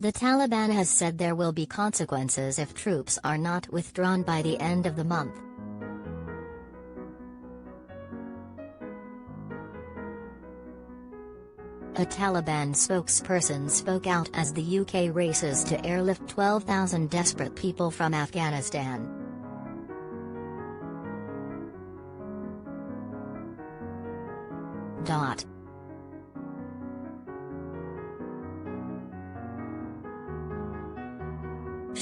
The Taliban has said there will be consequences if troops are not withdrawn by the end of the month. A Taliban spokesperson spoke out as the UK races to airlift 12,000 desperate people from Afghanistan.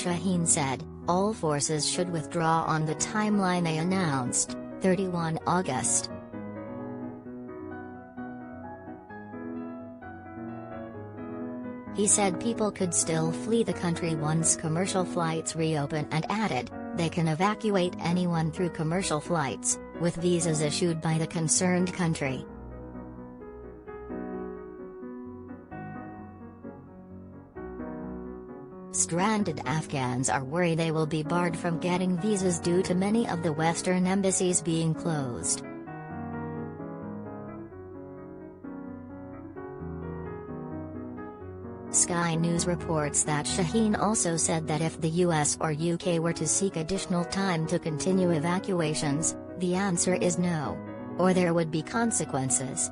Shaheen said, all forces should withdraw on the timeline they announced, 31 August. He said people could still flee the country once commercial flights reopen and added, they can evacuate anyone through commercial flights, with visas issued by the concerned country. Stranded Afghans are worried they will be barred from getting visas due to many of the Western embassies being closed. Sky News reports that Shaheen also said that if the US or UK were to seek additional time to continue evacuations, the answer is no. Or there would be consequences.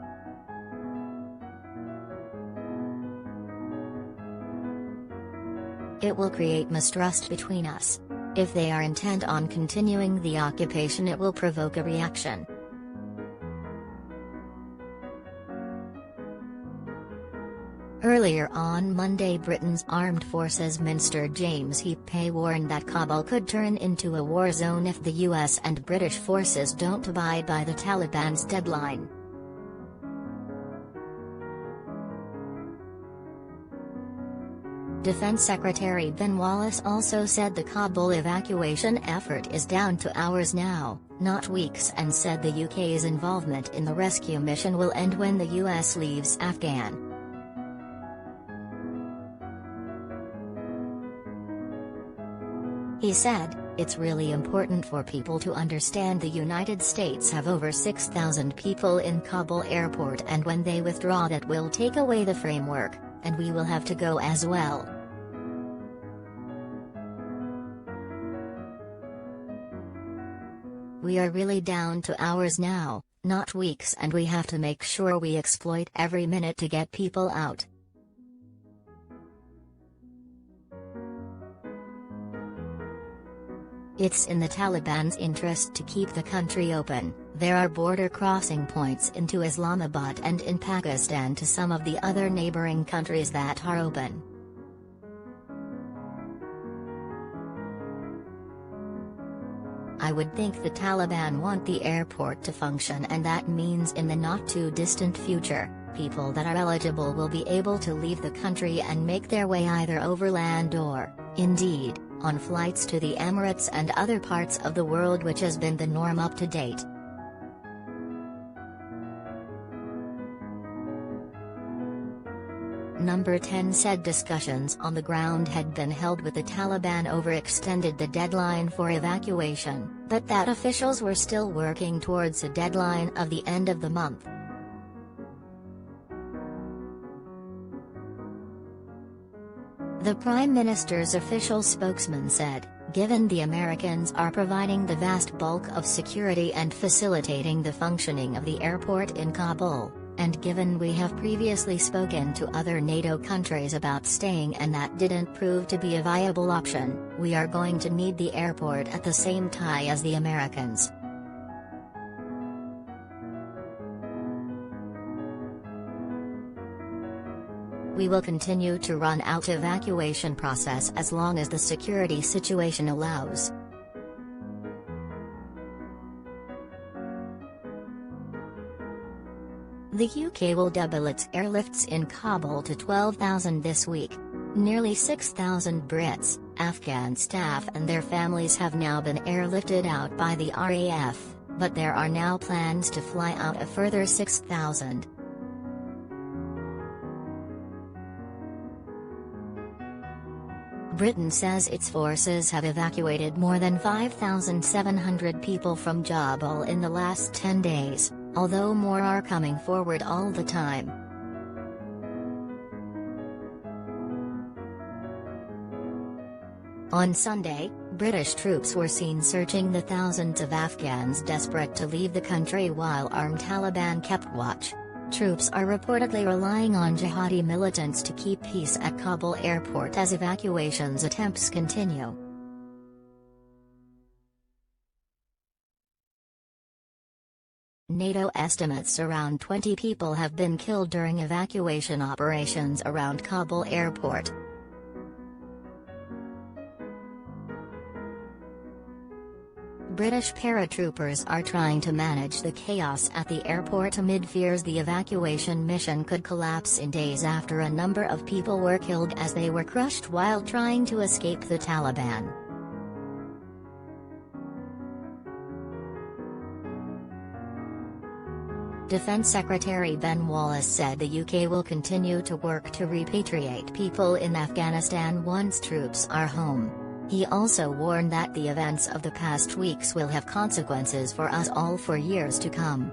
It will create mistrust between us. If they are intent on continuing the occupation, it will provoke a reaction. Earlier on Monday, Britain's Armed Forces Minister James Heappey warned that Kabul could turn into a war zone if the US and British forces don't abide by the Taliban's deadline. Defense Secretary Ben Wallace also said the Kabul evacuation effort is down to hours now, not weeks, and said the UK's involvement in the rescue mission will end when the US leaves Afghan. He said, it's really important for people to understand the United States have over 6,000 people in Kabul airport, and when they withdraw that will take away the framework, and we will have to go as well. We are really down to hours now, not weeks, and we have to make sure we exploit every minute to get people out. It's in the Taliban's interest to keep the country open. There are border crossing points into Islamabad and in Pakistan to some of the other neighboring countries that are open. I would think the Taliban want the airport to function, and that means in the not-too-distant future, people that are eligible will be able to leave the country and make their way either overland or, indeed, on flights to the Emirates and other parts of the world, which has been the norm up to date. Number 10 said discussions on the ground had been held with the Taliban overextended the deadline for evacuation, but that officials were still working towards a deadline of the end of the month. The Prime Minister's official spokesman said, given the Americans are providing the vast bulk of security and facilitating the functioning of the airport in Kabul, and given we have previously spoken to other NATO countries about staying and that didn't prove to be a viable option, we are going to need the airport at the same time as the Americans. We will continue to run out evacuation process as long as the security situation allows. The UK will double its airlifts in Kabul to 12,000 this week. Nearly 6,000 Brits, Afghan staff and their families have now been airlifted out by the RAF, but there are now plans to fly out a further 6,000. Britain says its forces have evacuated more than 5,700 people from Kabul in the last 10 days, although more are coming forward all the time. On Sunday, British troops were seen searching the thousands of Afghans desperate to leave the country while armed Taliban kept watch. Troops are reportedly relying on jihadi militants to keep peace at Kabul airport as evacuations attempts continue. NATO estimates around 20 people have been killed during evacuation operations around Kabul airport. British paratroopers are trying to manage the chaos at the airport amid fears the evacuation mission could collapse in days after a number of people were killed as they were crushed while trying to escape the Taliban. Defence Secretary Ben Wallace said the UK will continue to work to repatriate people in Afghanistan once troops are home. He also warned that the events of the past weeks will have consequences for us all for years to come.